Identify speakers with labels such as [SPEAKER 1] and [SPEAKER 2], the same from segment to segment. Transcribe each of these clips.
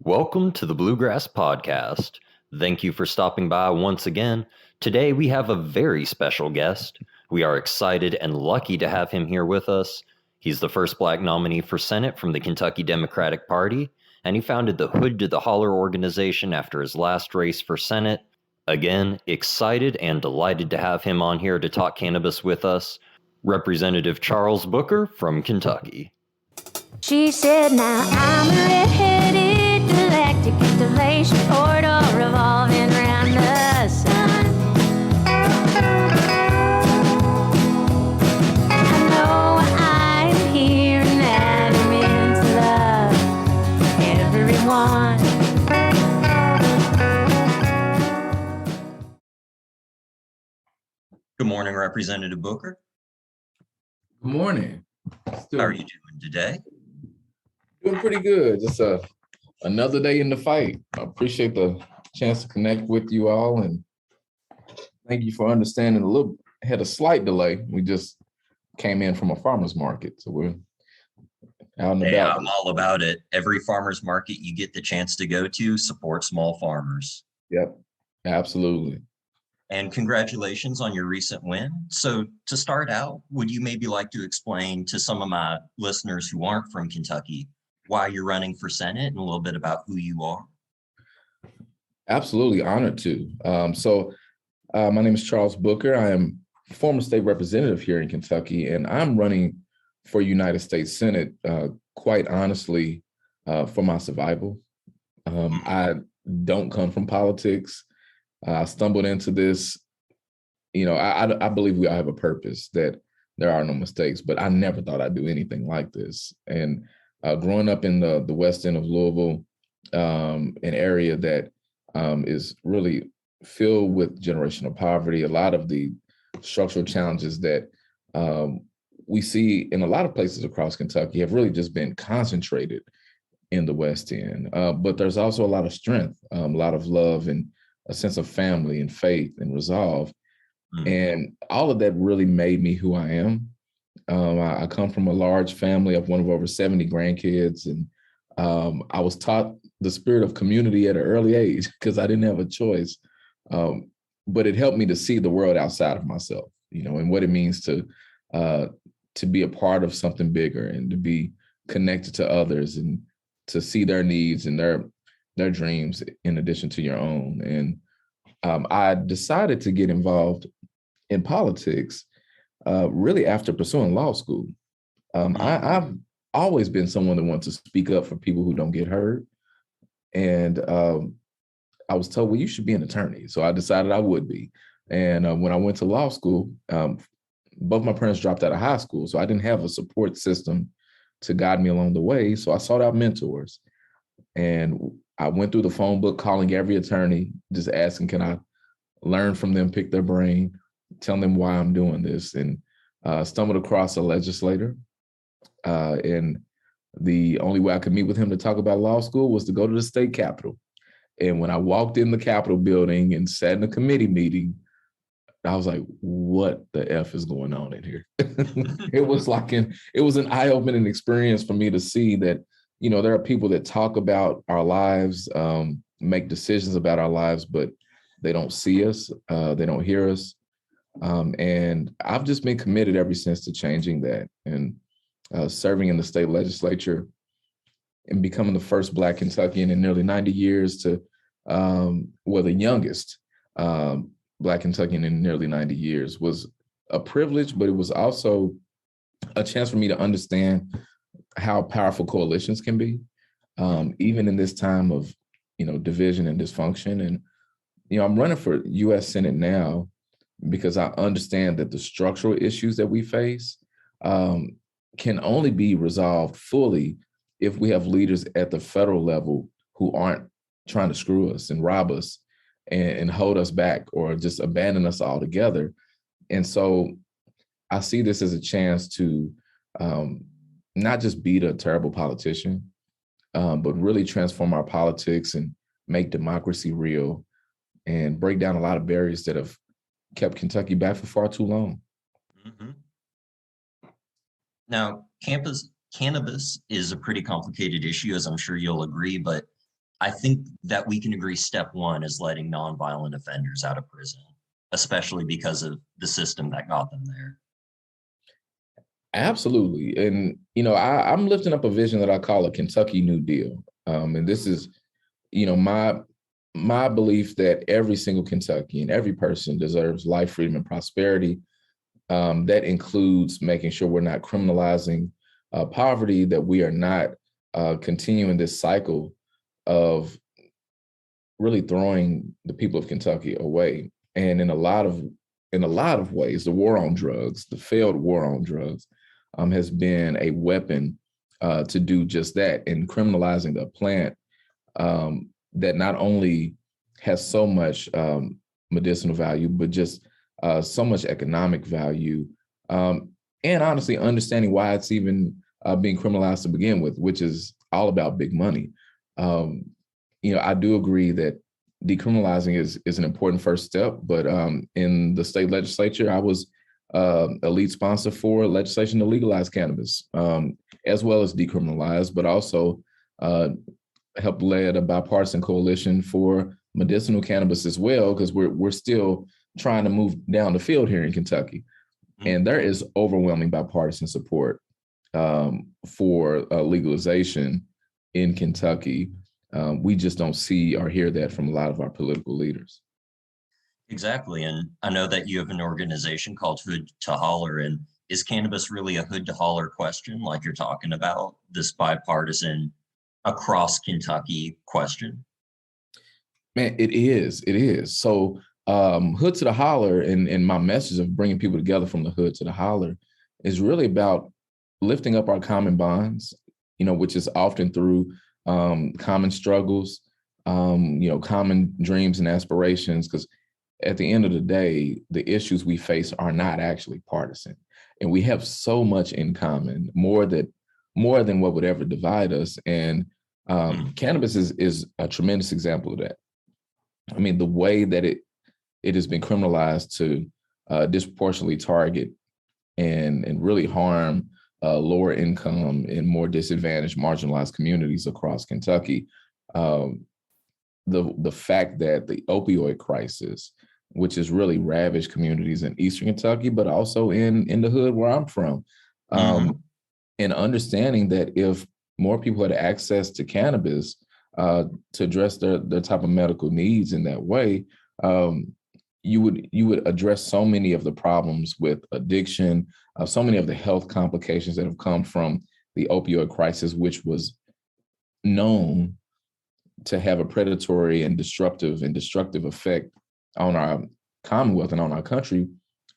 [SPEAKER 1] Welcome to the Bluegrass Podcast. Thank you for stopping by once again. Today we have a very special guest. We are excited and lucky to have him here with us. He's the first Black nominee for Senate from the Kentucky Democratic Party, and he founded the Hood to the Holler organization after his last race for Senate. Again, excited and delighted to have him on here to talk cannabis with us. Representative Charles Booker from Kentucky.
[SPEAKER 2] She said, now I'm a red-headed galactic installation portal revolving around the sun. I know I'm here and that it means to love everyone.
[SPEAKER 1] Good morning, Representative Booker.
[SPEAKER 3] Good morning.
[SPEAKER 1] How are you doing today?
[SPEAKER 3] Doing pretty good. Just another day in the fight. I appreciate the chance to connect with you all, and thank you for understanding. Had a slight delay. We just came in from a farmer's market, so we're out and about.
[SPEAKER 1] I'm all about it. Every farmer's market you get the chance to go to, support small farmers.
[SPEAKER 3] Yep, absolutely.
[SPEAKER 1] And congratulations on your recent win. So to start out, would you maybe like to explain to some of my listeners who aren't from Kentucky why you're running for Senate and a little bit about who you are?
[SPEAKER 3] Absolutely honored to. My name is Charles Booker. I am former state representative here in Kentucky, and I'm running for United States Senate, quite honestly, for my survival. I don't come from politics. I stumbled into this. I believe we all have a purpose, that there are no mistakes, but I never thought I'd do anything like this. And growing up in the west end of Louisville, an area that is really filled with generational poverty, a lot of the structural challenges that we see in a lot of places across Kentucky have really just been concentrated in the west end. But there's also a lot of strength, a lot of love, and a sense of family and faith and resolve. And all of that really made me who I am. I come from a large family of one of over 70 grandkids, and I was taught the spirit of community at an early age because I didn't have a choice. But it helped me to see the world outside of myself, and what it means to be a part of something bigger and to be connected to others and to see their needs and their dreams in addition to your own. And I decided to get involved in politics really after pursuing law school. I've always been someone that wants to speak up for people who don't get heard. And I was told, well, you should be an attorney. So I decided I would be. And when I went to law school, both my parents dropped out of high school. So I didn't have a support system to guide me along the way. So I sought out mentors. And I went through the phone book, calling every attorney, just asking, can I learn from them, pick their brain, tell them why I'm doing this, and stumbled across a legislator. And the only way I could meet with him to talk about law school was to go to the state capitol. And when I walked in the Capitol building and sat in a committee meeting, I was like, what the F is going on in here? It was an eye-opening experience for me to see that, there are people that talk about our lives, make decisions about our lives, but they don't see us, they don't hear us. And I've just been committed ever since to changing that, and serving in the state legislature and becoming the first Black Kentuckian in nearly 90 years to, the youngest Black Kentuckian in nearly 90 years was a privilege, but it was also a chance for me to understand how powerful coalitions can be, even in this time of, division and dysfunction. And, I'm running for U.S. Senate now because I understand that the structural issues that we face can only be resolved fully if we have leaders at the federal level who aren't trying to screw us and rob us and hold us back or just abandon us altogether. And so I see this as a chance to not just beat a terrible politician, but really transform our politics and make democracy real and break down a lot of barriers that have kept Kentucky back for far too long.
[SPEAKER 1] Mm-hmm. Now, cannabis is a pretty complicated issue, as I'm sure you'll agree, but I think that we can agree step one is letting nonviolent offenders out of prison, especially because of the system that got them there.
[SPEAKER 3] Absolutely. And, I'm lifting up a vision that I call a Kentucky New Deal. And this is, my belief that every single Kentuckian, every person deserves life, freedom, and prosperity. That includes making sure we're not criminalizing poverty, that we are not continuing this cycle of really throwing the people of Kentucky away. And in a lot of ways, the war on drugs, the failed war on drugs, has been a weapon to do just that, and criminalizing a plant that not only has so much medicinal value, but just so much economic value, and honestly understanding why it's even being criminalized to begin with, which is all about big money. I do agree that decriminalizing is an important first step, but in the state legislature, I was a lead sponsor for legislation to legalize cannabis, as well as decriminalize, but also helped lead a bipartisan coalition for medicinal cannabis as well, because we're still trying to move down the field here in Kentucky. And there is overwhelming bipartisan support for legalization in Kentucky. We just don't see or hear that from a lot of our political leaders.
[SPEAKER 1] Exactly. And I know that you have an organization called Hood to Holler. And is cannabis really a hood to holler question, like you're talking about, this bipartisan across Kentucky question?
[SPEAKER 3] Man, it is. It is. So Hood to the Holler, and my message of bringing people together from the hood to the holler is really about lifting up our common bonds, which is often through common struggles, common dreams and aspirations, because at the end of the day, the issues we face are not actually partisan. And we have so much in common, more than what would ever divide us. And cannabis is a tremendous example of that. I mean, the way that it has been criminalized to disproportionately target and really harm lower income and more disadvantaged, marginalized communities across Kentucky. The fact that the opioid crisis, which has really ravaged communities in Eastern Kentucky, but also in the hood where I'm from, and understanding that if more people had access to cannabis to address their type of medical needs in that way, you would address so many of the problems with addiction, so many of the health complications that have come from the opioid crisis, which was known to have a predatory and destructive effect on our Commonwealth and on our country,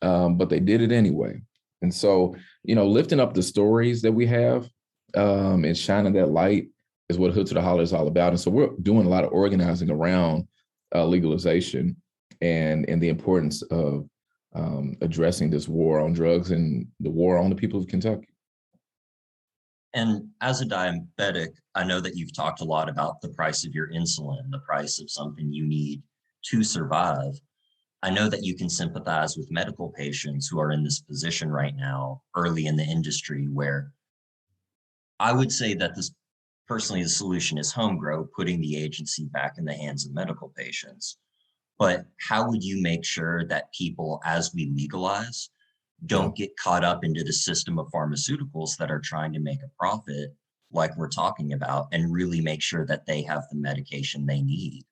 [SPEAKER 3] but they did it anyway. And so, lifting up the stories that we have and shining that light is what Hood to the Holler is all about. And so we're doing a lot of organizing around legalization and the importance of addressing this war on drugs and the war on the people of Kentucky.
[SPEAKER 1] And as a diabetic, I know that you've talked a lot about the price of your insulin, the price of something you need to survive. I know that you can sympathize with medical patients who are in this position right now, early in the industry, where I would say that personally, the solution is home grow, putting the agency back in the hands of medical patients. But how would you make sure that people, as we legalize, don't get caught up into the system of pharmaceuticals that are trying to make a profit, like we're talking about, and really make sure that they have the medication they need?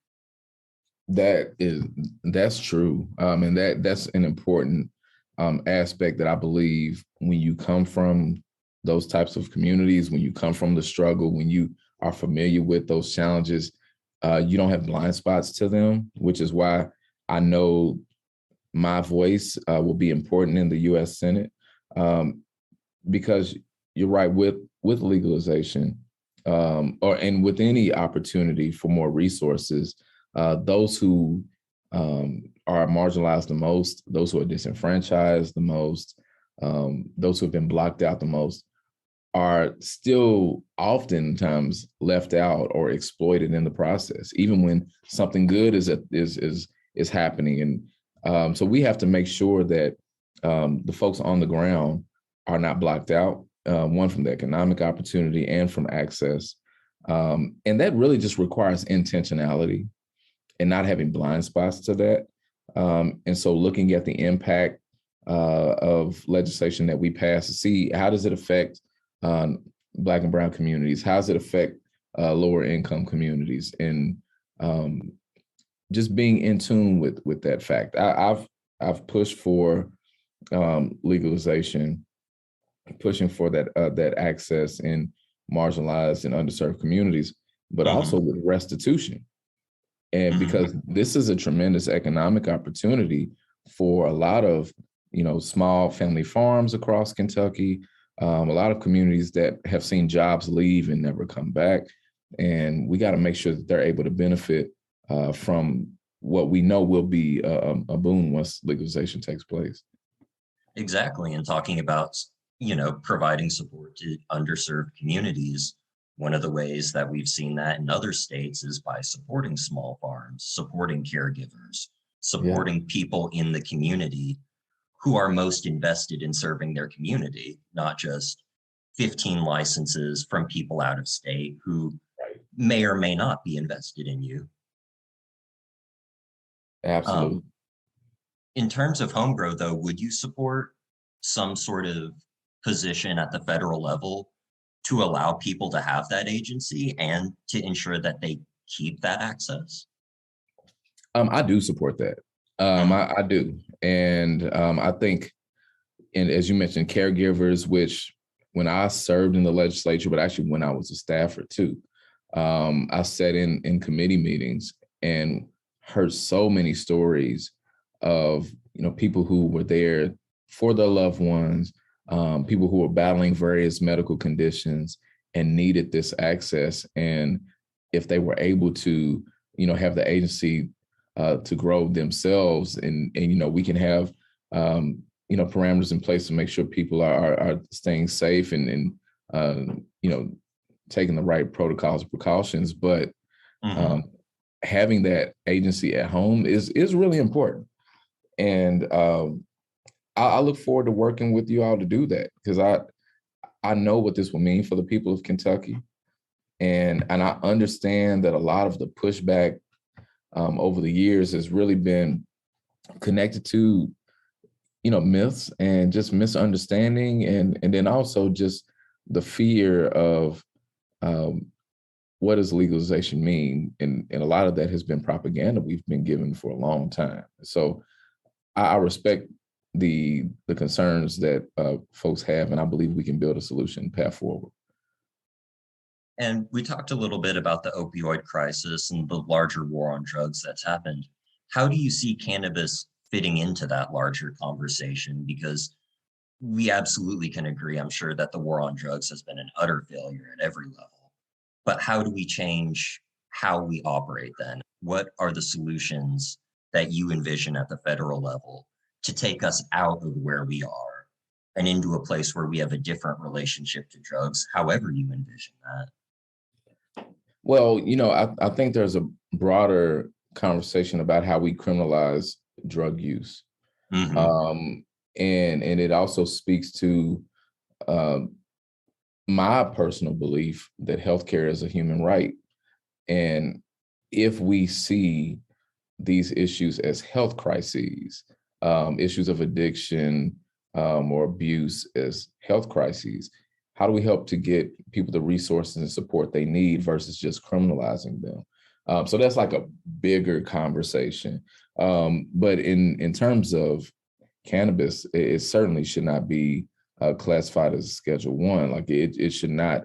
[SPEAKER 3] That's true. And that's an important aspect that I believe when you come from those types of communities, when you come from the struggle, when you are familiar with those challenges, you don't have blind spots to them, which is why I know my voice will be important in the U.S. Senate, because you're right, with legalization and with any opportunity for more resources, those who are marginalized the most, those who are disenfranchised the most, those who have been blocked out the most, are still oftentimes left out or exploited in the process, even when something good is happening. And so we have to make sure that the folks on the ground are not blocked out, one, from the economic opportunity and from access. And that really just requires intentionality and not having blind spots to that. And so looking at the impact of legislation that we pass to see how does it affect Black and Brown communities? How does it affect lower income communities? And just being in tune with that fact. I've pushed for legalization, pushing for that access in marginalized and underserved communities, but also with restitution. And because this is a tremendous economic opportunity for a lot of, small family farms across Kentucky, a lot of communities that have seen jobs leave and never come back. And we got to make sure that they're able to benefit from what we know will be a boon once legalization takes place.
[SPEAKER 1] Exactly. And talking about, providing support to underserved communities, one of the ways that we've seen that in other states is by supporting small farms, supporting caregivers, supporting people in the community who are most invested in serving their community, not just 15 licenses from people out of state who may or may not be invested in you.
[SPEAKER 3] Absolutely.
[SPEAKER 1] In terms of home grow, though, would you support some sort of position at the federal level to allow people to have that agency and to ensure that they keep that access?
[SPEAKER 3] I do support that. I do. And I think, and as you mentioned, caregivers, which when I served in the legislature, but actually when I was a staffer too, I sat in committee meetings and heard so many stories of, people who were there for their loved ones, people who were battling various medical conditions and needed this access. And if they were able to, have the agency to grow themselves and we can have, parameters in place to make sure people are staying safe and taking the right protocols and precautions. But having that agency at home is really important. And I look forward to working with you all to do that, because I know what this will mean for the people of Kentucky. And I understand that a lot of the pushback over the years has really been connected to, myths and just misunderstanding. And then also just the fear of what does legalization mean? And a lot of that has been propaganda we've been given for a long time. So I respect the concerns that folks have, and I believe we can build a solution path forward.
[SPEAKER 1] And we talked a little bit about the opioid crisis and the larger war on drugs that's happened. How do you see cannabis fitting into that larger conversation? Because we absolutely can agree, I'm sure, that the war on drugs has been an utter failure at every level. But how do we change how we operate then? What are the solutions that you envision at the federal level to take us out of where we are and into a place where we have a different relationship to drugs, however you envision that?
[SPEAKER 3] Well, I think there's a broader conversation about how we criminalize drug use. And it also speaks to my personal belief that healthcare is a human right. And if we see these issues as health crises, issues of addiction or abuse as health crises, how do we help to get people the resources and support they need versus just criminalizing them? So that's like a bigger conversation. But in terms of cannabis, it certainly should not be classified as Schedule I. Like it should not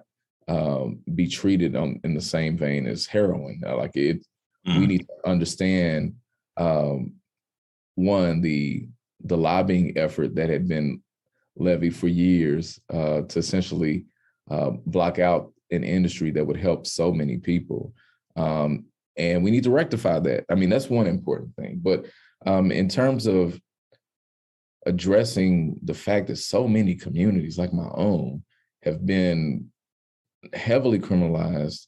[SPEAKER 3] be treated in the same vein as heroin. We need to understand one, the lobbying effort that had been levied for years to essentially block out an industry that would help so many people. And we need to rectify that. I mean, that's one important thing. But in terms of addressing the fact that so many communities like my own have been heavily criminalized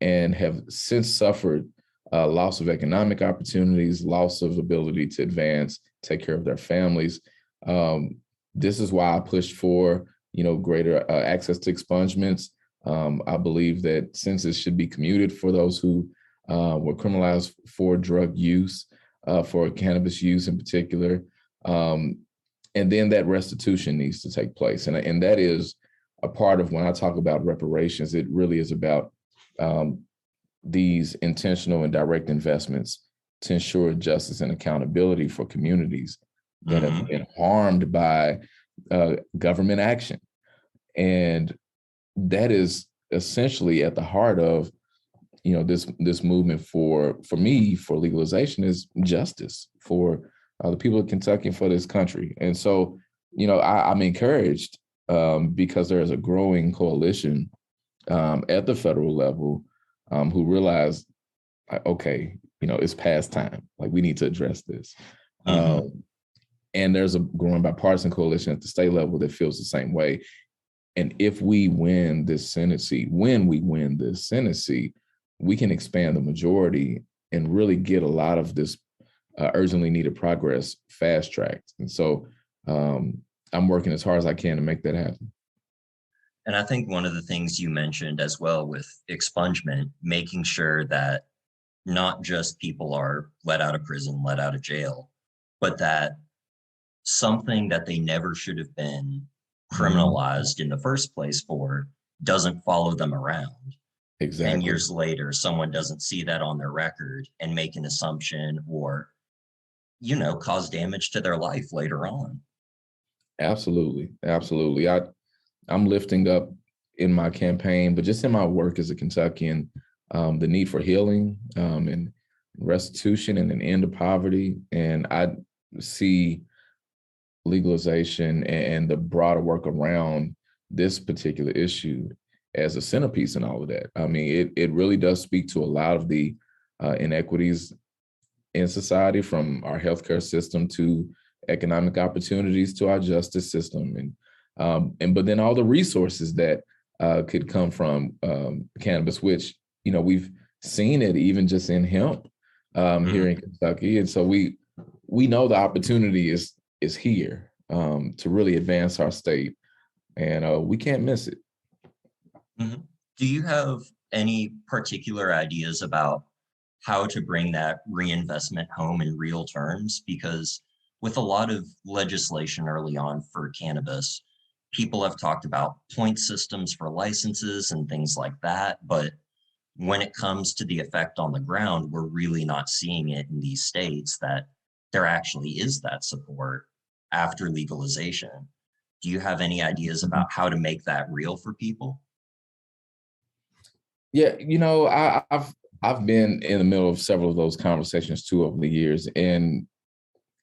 [SPEAKER 3] and have since suffered loss of economic opportunities, loss of ability to advance, take care of their families. This is why I pushed for, greater access to expungements, I believe that sentences should be commuted for those who were criminalized for drug use, for cannabis use in particular. And then that restitution needs to take place. And that is a part of when I talk about reparations, it really is about these intentional and direct investments to ensure justice and accountability for communities that have been harmed by government action. And that is essentially at the heart of, this movement for me, for legalization is justice for the people of Kentucky and for this country. And so, I'm encouraged because there is a growing coalition at the federal level who realize, okay, it's past time. Like, we need to address this. And there's a growing bipartisan coalition at the state level that feels the same way. And if we win this Senate seat, when we win this Senate seat, we can expand the majority and really get a lot of this urgently needed progress fast-tracked. And so I'm working as hard as I can to make that happen.
[SPEAKER 1] And I think one of the things you mentioned as well with expungement, making sure that not just people are let out of prison, let out of jail, but that something that they never should have been criminalized in the first place for doesn't follow them around.
[SPEAKER 3] Exactly.
[SPEAKER 1] 10 years later, someone doesn't see that on their record and make an assumption or, cause damage to their life later on.
[SPEAKER 3] Absolutely. Absolutely. I'm lifting up in my campaign, but just in my work as a Kentuckian, the need for healing and restitution and an end to poverty. And I see legalization and the broader work around this particular issue as a centerpiece in all of that. I mean, it really does speak to a lot of the inequities in society, from our healthcare system to economic opportunities to our justice system, but then all the resources that could come from cannabis, which we've seen it even just in hemp here in Kentucky, and so we know the opportunity is here to really advance our state, and we can't miss it.
[SPEAKER 1] Do you have any particular ideas about how to bring that reinvestment home in real terms? Because with a lot of legislation early on for cannabis, people have talked about point systems for licenses and things like that. But when it comes to the effect on the ground, we're really not seeing it in these states that there actually is that support after legalization. Do you have any ideas about how to make that real for people?
[SPEAKER 3] Yeah, I've been in the middle of several of those conversations too over the years, and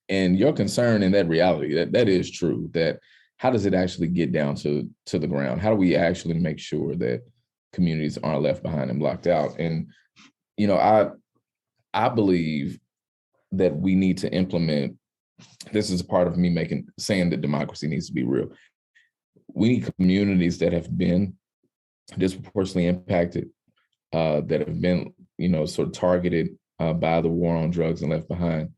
[SPEAKER 3] your concern and that reality, that is true. That how does it actually get down to the ground? How do we actually make sure that communities aren't left behind and blocked out? And I believe that we need to implement. This is part of me saying that democracy needs to be real. We need communities that have been disproportionately impacted, that have been, sort of targeted by the war on drugs and left behind,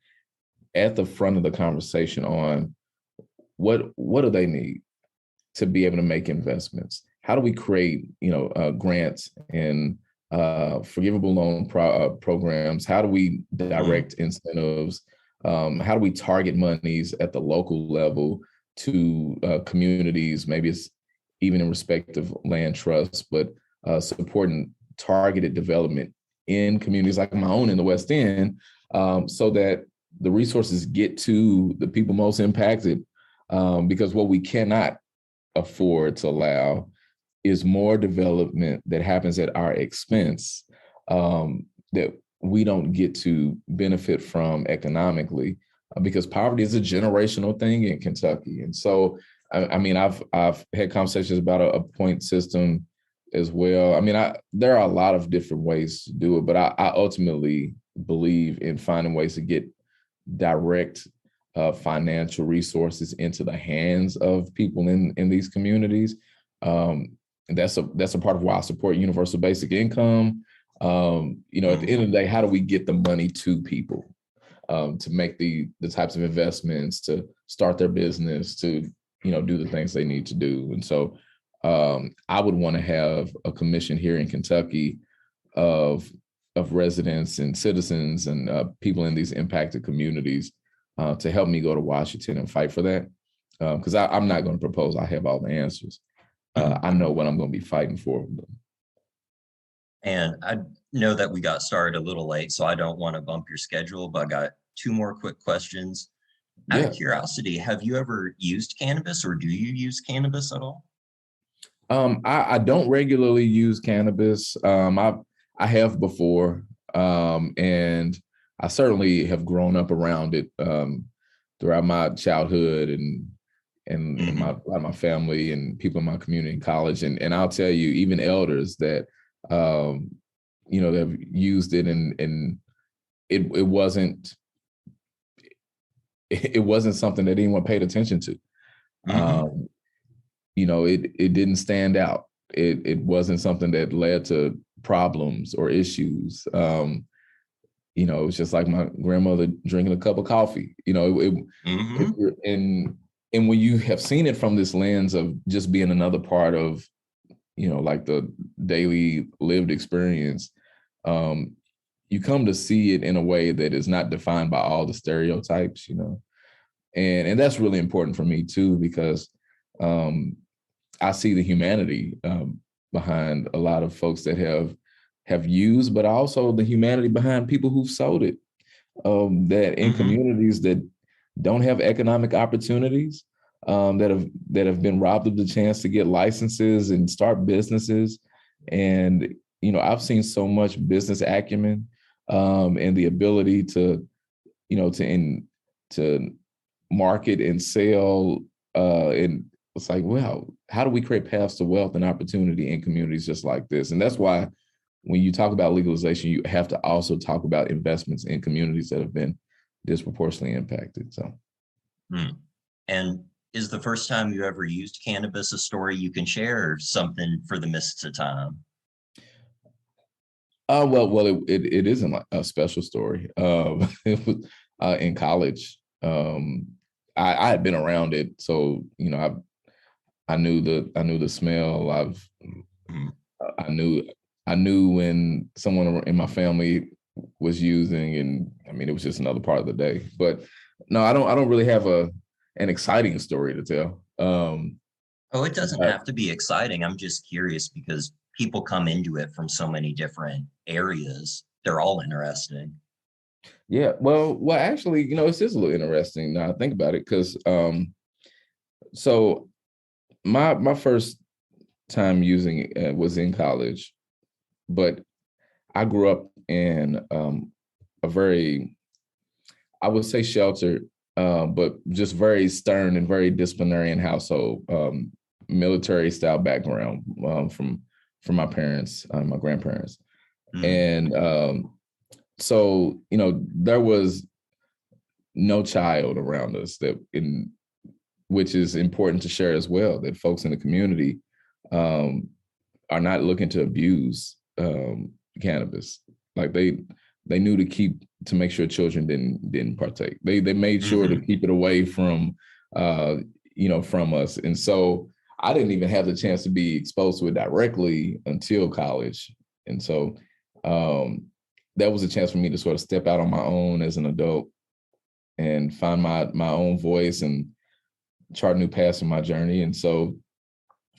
[SPEAKER 3] at the front of the conversation on what do they need to be able to make investments? How do we create, grants and forgivable loan programs? How do we direct incentives? How do we target monies at the local level to communities? Maybe it's even in respect of land trusts, but supporting targeted development in communities like my own in the West End, so that the resources get to the people most impacted. Because what we cannot afford to allow is more development that happens at our expense, that we don't get to benefit from economically, because poverty is a generational thing in Kentucky. And so, I've had conversations about a point system as well. There are a lot of different ways to do it, but I ultimately believe in finding ways to get direct financial resources into the hands of people in these communities. And that's a part of why I support universal basic income. At the end of the day, how do we get the money to people to make the types of investments, to start their business, to do the things they need to do? And so I would want to have a commission here in Kentucky of residents and citizens and people in these impacted communities to help me go to Washington and fight for that. Because I'm not going to propose I have all the answers. I know what I'm going to be fighting for.
[SPEAKER 1] And I know that we got started a little late, so I don't want to bump your schedule, but I got two more quick questions. Out of curiosity, have you ever used cannabis, or do you use cannabis at all?
[SPEAKER 3] I don't regularly use cannabis. I have before, and I certainly have grown up around it throughout my childhood and my family and people in my community in college. And I'll tell you, even elders that that have used it, and it wasn't something that anyone paid attention to. It didn't stand out. It wasn't something that led to problems or issues. It was just like my grandmother drinking a cup of coffee. And when you have seen it from this lens of just being another part of, like the daily lived experience, you come to see it in a way that is not defined by all the stereotypes, and that's really important for me too, because I see the humanity behind a lot of folks that have used, but also the humanity behind people who've sold it, that in communities that don't have economic opportunities, that have been robbed of the chance to get licenses and start businesses. And, I've seen so much business acumen and the ability to market and sell. And it's like, well, how do we create paths to wealth and opportunity in communities just like this? And that's why when you talk about legalization, you have to also talk about investments in communities that have been disproportionately impacted. So,
[SPEAKER 1] And is the first time you ever used cannabis a story you can share, or something for the mists of time?
[SPEAKER 3] It isn't like a special story. It was in college. I had been around it, so I knew the smell. I knew when someone in my family was using, and I mean, it was just another part of the day. But no, I don't really have an exciting story to tell.
[SPEAKER 1] It doesn't have to be exciting. I'm just curious because people come into it from so many different areas. They're all interesting.
[SPEAKER 3] Yeah, well, actually, it's just a little interesting now I think about it, because so my first time using it was in college, but I grew up in a very, I would say, sheltered, but just very stern and very disciplinarian household, military style background from my parents, my grandparents, and so there was no child around us which is important to share as well, that folks in the community are not looking to abuse cannabis. Like they knew to make sure children didn't partake. They made sure to keep it away from from us. And so I didn't even have the chance to be exposed to it directly until college. And so that was a chance for me to sort of step out on my own as an adult and find my own voice and chart new paths in my journey. And so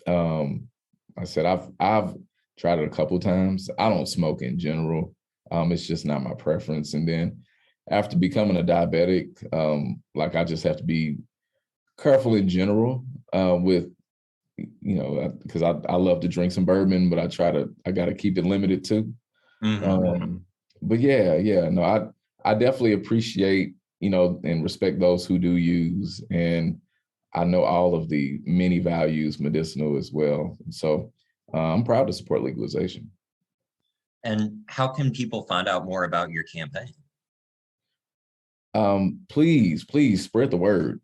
[SPEAKER 3] I said, I've tried it a couple of times. I don't smoke in general. It's just not my preference. And then after becoming a diabetic, I just have to be careful in general with, because I love to drink some bourbon, but I got to keep it limited too. But no, I definitely appreciate, and respect those who do use. And I know all of the many values medicinal as well. So I'm proud to support legalization.
[SPEAKER 1] And how can people find out more about your campaign?
[SPEAKER 3] Please spread the word.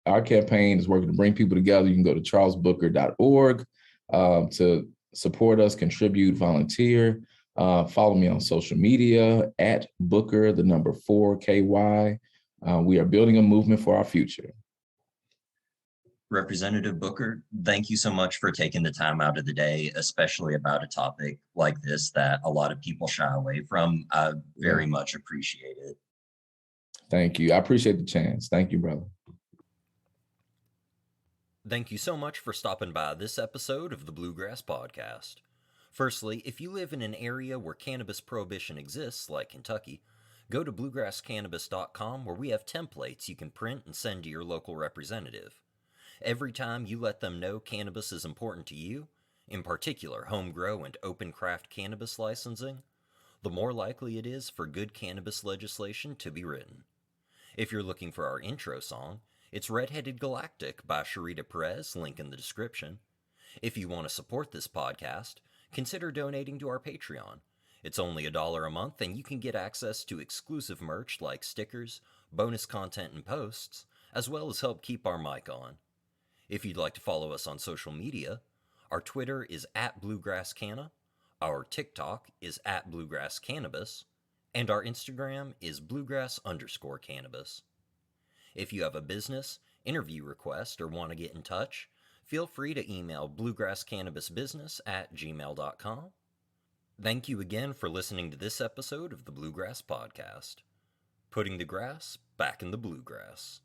[SPEAKER 3] Our campaign is working to bring people together. You can go to charlesbooker.org to support us, contribute, volunteer. Follow me on social media at Booker, the number 4KY. We are building a movement for our future.
[SPEAKER 1] Representative Booker, thank you so much for taking the time out of the day, especially about a topic like this that a lot of people shy away from. I very much appreciate it.
[SPEAKER 3] Thank you. I appreciate the chance. Thank you, brother.
[SPEAKER 1] Thank you so much for stopping by this episode of the Bluegrass Podcast. Firstly, if you live in an area where cannabis prohibition exists, like Kentucky, go to bluegrasscannabis.com where we have templates you can print and send to your local representative. Every time you let them know cannabis is important to you, in particular home grow and open craft cannabis licensing, the more likely it is for good cannabis legislation to be written. If you're looking for our intro song, it's Redheaded Galactic by Sharita Perez, link in the description. If you want to support this podcast, consider donating to our Patreon. It's only $1 a month and you can get access to exclusive merch like stickers, bonus content and posts, as well as help keep our mic on. If you'd like to follow us on social media, our Twitter is @BluegrassCanna, our TikTok is @BluegrassCannabis, and our Instagram is Bluegrass_cannabis. If you have a business, interview request, or want to get in touch, feel free to email bluegrasscannabisbusiness@gmail.com. Thank you again for listening to this episode of the Bluegrass Podcast. Putting the grass back in the bluegrass.